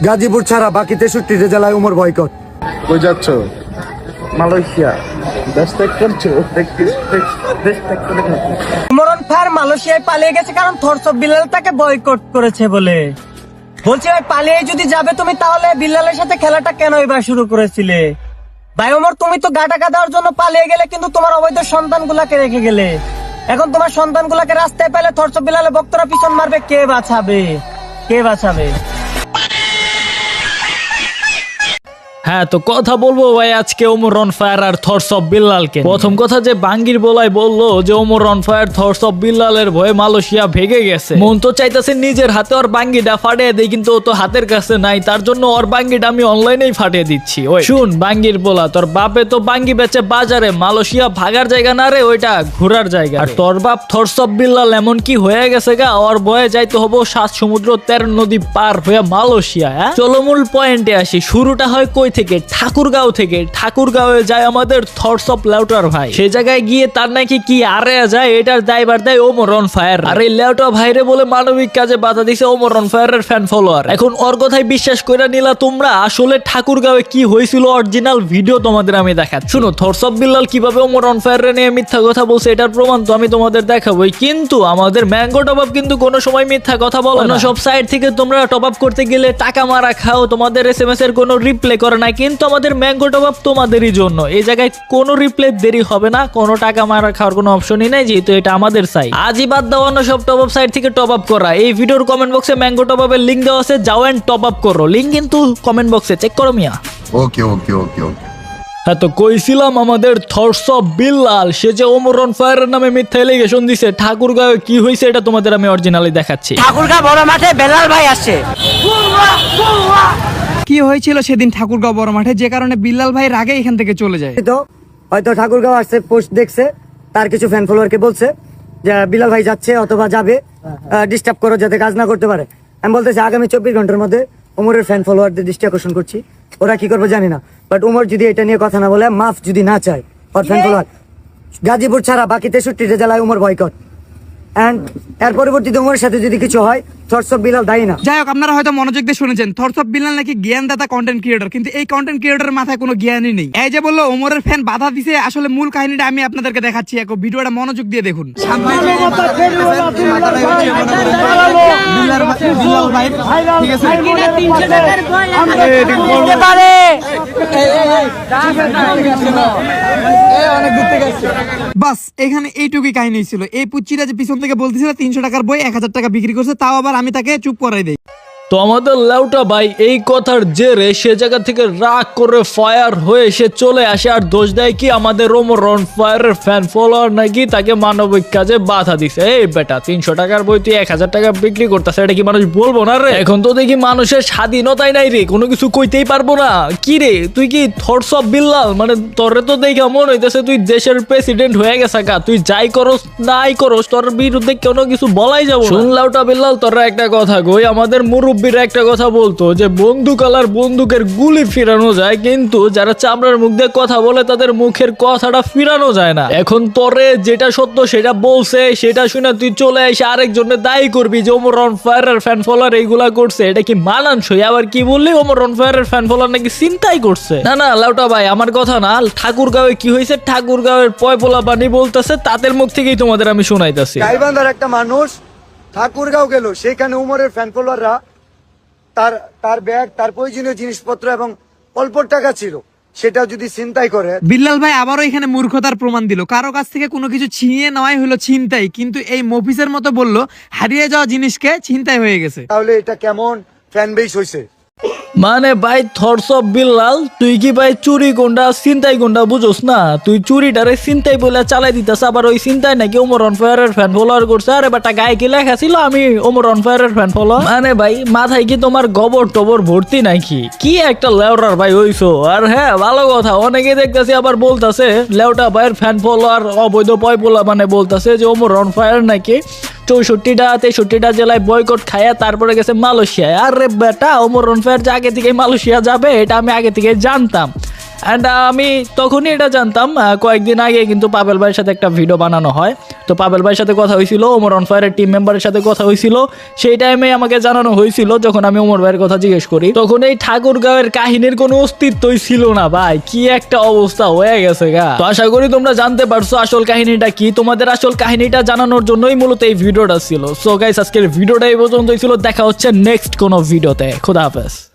গাজীপুর ছাড়া বাকি 63 জেলায় উমর বয়কট। কই যাচ্ছ? মালয়েশিয়া। দেশ ত্যাগ করছো? দেশ ত্যাগ করে নাকি? ওমরন ফায়ার মালয়েশিয়ায় পালিয়ে গেছে কারণ থরস অফ বিল্লাল তাকে বয়কট করেছে বলে। বলছি ভাই, পালিয়ে যদি যাবে তুমি তাহলে বিল্লালের সাথে খেলাটা কেন এবার শুরু করেছিলে? ভাই ওমর, তুমি তো গা টাকা দেওয়ার জন্য পালিয়ে গেলে, কিন্তু তোমার অবৈধ সন্তানগুলাকে রেখে গেলে। এখন তোমার সন্তানগুলাকে রাস্তায় পেলে থরস অফ বিল্লালের ভক্তরা পিছন মারবে, কে বাঁচাবে? কে বাঁচাবে? হ্যাঁ, তো কথা বলবো ভাই আজকে ওমর অন ফায়ার আর থরস অফ বিল্লালকে। প্রথম কথা যে বাঙ্গির বলাই বললো যে ওমর অন ফায়ার থরস অফ বিল্লালের ভয়ে মালয়েশিয়া ভেগে গেছে। মন তো চাইতেছে নিজের হাতে ওর বাঙ্গিটা ফাটিয়ে দেই, কিন্তু ও তো হাতের কাছে নাই, তার জন্য ওর বাঙ্গিটা আমি অনলাইনেই ফাটিয়ে দিচ্ছি। ওই শুন বাঙ্গির বলা, তোর বাপে তো বাঙ্গি বেচে বাজারে, মালয়েশিয়া ভাগার জায়গা না রে, ওইটা ঘোরার জায়গা। আর তোর বাপ থরস অফ বিল্লাল এমন কি হয়ে গেছে গা, ওর ভয়ে যাইতে হবো 7 সমুদ্র 13 নদী পার হয়ে মালয়েশিয়া। হ্যাঁ চলো মূল পয়েন্টে আসি। শুরুটা হয় কই থেকে? ঠাকুরগাঁও থেকে। ঠাকুরগাঁওয়ে যায় আমাদের থরস অফ লেউটার ভাই। সে জায়গায় গিয়ে তার নাকি কি আরে যায়, এটার দায়ভার দেয় ওমর অন ফায়ার। আর এই লেউটা ভাইরে বলে মানবিক কাজে বাধা দিছে ওমর অন ফায়ারের ফ্যান ফলোয়ার। এখন ওর কথাই বিশ্বাস করে নিলা তোমরা? আসলে ঠাকুরগাঁওয়ে কি হয়েছিল অরিজিনাল ভিডিও তোমাদের আমি দেখাচ্ছি। শুনো, থরস অফ বিল্লাল কিভাবে ওমর অন ফায়ার নিয়ে মিথ্যা কথা বলছে এটার প্রমাণ তো আমি তোমাদের দেখাবোই। কিন্তু আমাদের ম্যাঙ্গো টপ আপ কিন্তু কোনো সময় মিথ্যা কথা বলে না। সব সাইড থেকে তোমরা টপ আপ করতে গেলে টাকা মারা খাও, তোমাদের এসএমএস এর কোনো রিপ্লে করে না, কিন্তু আমাদের ম্যাঙ্গো টপ আপ তোমাদেরই জন্য। এই জায়গায় কোনো রিপ্লে দেরি হবে না, কোনো টাকা মারা খাওয়ার কোনো অপশনই নাই, যেহেতু এটা আমাদের সাইট। আজই বাদ দাও অন্য সব টপ আপ সাইট থেকে টপ আপ করা। এই ভিডিওর কমেন্ট বক্সে ম্যাঙ্গো টপ আপের লিঙ্ক দেওয়া আছে, যাও এন্ড টপ আপ করো। লিঙ্ক কিন্তু কমেন্ট বক্সে, চেক করো মিয়া। ওকে ওকে ওকে ওকে। হ্যাঁ, তো কইছিলাম আমাদের থরস অফ বিল্লাল সে যে ওমর অন ফায়ারের নামে মিথ্যা এলিগেশন দিছে। ঠাকুরগাঁও কি হয়েছে এটা তোমাদের আমি অরিজিনালি দেখাচ্ছি। ঠাকুরগাঁও বড় মাঠে বেলাল ভাই আসছে। কি হয়েছিল সেদিন ঠাকুরগাঁও বড় মাঠে, যে কারণে বিল্লাল ভাই রাগে এখান থেকে চলে যায়? তো হয়তো ঠাকুরগাঁও আসছে, পোস্ট দেখছে, তার কিছু ফ্যান ফলোয়ারকে বলছে যে বিলাল ভাই যাচ্ছে অথবা যাবে, ডিস্টার্ব করো যাতে কাজ না করতে পারে। আমি বলতেছি আগামী 24 ঘন্টার মধ্যে উমরের ফ্যান ফলোয়ারদের দৃষ্টি আকর্ষণ করছি। ওরা কি করবে জানি না, বাট উমর যদি এটা নিয়ে কথা না বলে, মাফ যদি না চায় ওর ফ্যান ফলোয়ার, গাজীপুর ছাড়া বাকি 63 জেলায় উমর বয়কট। এন্ড এর পরবর্তীতে উমরের সাথে যদি কিছু হয়, থরস অফ বিল্লাল দায়ী না। যাই হোক, আপনারা হয়তো মনোযোগ দিয়ে শুনেছেন থরস অফ বিল্লাল নাকি জ্ঞানদাতা কন্টেন্ট ক্রিয়েটর, কিন্তু এই কন্টেন্ট ক্রিয়েটরের মাথায় কোনো জ্ঞানই নেই। এই যে বললো ওমরের ফ্যান বাধা দিছে, আসলে মূল কাহিনীটা আমি আপনাদেরকে দেখাচ্ছি, এক ভিডিওটা মনোযোগ দিয়ে দেখুন। বাস এখানে এইটুকুই কাহিনী ছিল। এই পুচ্চিটা যে পিছন থেকে বলতেছিল 300 টাকার বই 1000 টাকা বিক্রি করছে, তাও আবার আমি তাকে চুপ করাই দেই। তো আমাদের লেউটা ভাই এই কথার জেরে সে জায়গা থেকে রাগ করে ফায়ার হয়ে সে চলে আসে, আর দোষ দেয় কি আমাদের ওমর অন ফায়ারের ফ্যান ফলোয়ার নাকি তাকে মানবিক কাজে বাধা দিছে। এই বেটা 300 টাকার বই তুই 1000 টাকা বিক্রি করতেছে, এটা কি মানুষ বলবো না রে? এখন তো দেখি মানুষের স্বাধীনতাই নাই রে, কোনো কিছু কইতেই পারবো না। কি রে তুই কি থরস অফ বিল্লাল? মানে তোরে তো দেখে মনে হইতেছে তুই দেশের প্রেসিডেন্ট হয়ে গেছে গা। তুই যাই করস নাই করস, তোর বিরুদ্ধে কোনো কিছু বলাই যাবো না। শুন লেউটা বিল্লাল, তোরা একটা কথা কই, আমাদের মুরব্বীরা একটা কথা বলতো যে বন্দুক আলার বন্দুকের গুলি ফিরানো যায়, কিন্তু যারা চামড়ার মুখ দিয়ে কথা বলে তাদের মুখের কথাটা ফিরানো যায় না। এখন তোরে যেটা সত্য সেটা বলছে, সেটা শুনে তুই চলে এসে আরেকজনের দায়ী করবি যে ওমর অন ফায়ারের ফ্যান ফলোয়ার এইগুলা করছে, এটা কি মানানসই? আবার কি বললি ওমর অন ফায়ারের ফ্যান ফলোয়ার নাকি চিন্তাই করছে? না না লাউটা ভাই, আমার কথা না, ঠাকুরগাঁওয়ে কি হয়েছে ঠাকুরগাঁওয়ের পয়পোলা বাণী বলতেছে, তাদের মুখ থেকেই তোমাদের আমি শোনাইতেছি। গাইবান্ধার একটা মানুষ ঠাকুরগাঁও গেল, সেখানে উমরের ফ্যান ফলোয়াররা তার ব্যাগ, তার প্রয়োজনীয় জিনিসপত্র এবং অল্প টাকা ছিল, সেটা যদি ছিনতাই করে। বিল্লাল ভাই আবারও এখানে মূর্খতার প্রমাণ দিল। কারো কাছ থেকে কোনো কিছু ছিনিয়ে নেওয়াই হলো ছিনতাই, কিন্তু এই মফিসের মতো বললো হারিয়ে যাওয়া জিনিসকে ছিনতাই হয়ে গেছে। তাহলে এটা কেমন ফ্যান বেস হয়েছে? মানে ভাই থরস অফ বিল্লাল, তুই কি ভাই চুরি কোনটা চিন্তাই কোনটা বুঝোস না? তুই চুরিটারে চিন্তাই বলে চালাই দিতেছ, আবার ওই চিন্তাই নাকি ওমর অন ফায়ারের ফ্যান ফলোয়ার করছে। আরে বেটা গায়ে কি লেখা ছিল আমি ওমর অন ফায়ারের ফ্যান ফলোয়ার? মানে ভাই মাথায় কি তোমার গোবর টবর ভর্তি নাকি? কি একটা লেউটার ভাই হইছো। আর হ্যাঁ ভালো কথা, অনেকে দেখতেছি আবার বলতেছে লেউটা ভাইয়ের ফ্যান ফলোয়ার অবৈধ পয়পোলা, মানে বলতেছে যে ওমর অন ফায়ার নাকি 64টা জেলায় বয়কট খায়া তারপরে গেছে মালয়েশিয়ায়। আরে বেটা ওমর অন ফায়ার যে আগে থেকে মালয়েশিয়া যাবে এটা আমি আগে থেকে জানতাম। অ্যান্ড আমি তখনই এটা জানতাম কয়েকদিন আগে কিন্তু পাবেল ভাইয়ের সাথে একটা ভিডিও বানানো হয়। তো পাবেল ভাইয়ের সাথে কথা হয়েছিল, ওমর অন ফায়ারের টিম মেম্বারের সাথে কথা হয়েছিল, সেই টাইমে আমাকে জানানো হয়েছিল যখন আমি ওমর ভাইয়ের কথা জিজ্ঞেস করি, তখন এই ঠাকুরগাঁওয়ের কাহিনীর কোনো অস্তিত্বই ছিল না ভাই, কি একটা অবস্থা হয়ে গেছে গা। তো আশা করি তোমরা জানতে পারছো আসল কাহিনীটা কি, তোমাদের আসল কাহিনীটা জানানোর জন্যই মূলত এই ভিডিওটা ছিল। সো গাইস, আজকের ভিডিওটা এই পর্যন্তই ছিল, দেখা হচ্ছে নেক্সট কোনো ভিডিওতে। খোদা হাফেজ।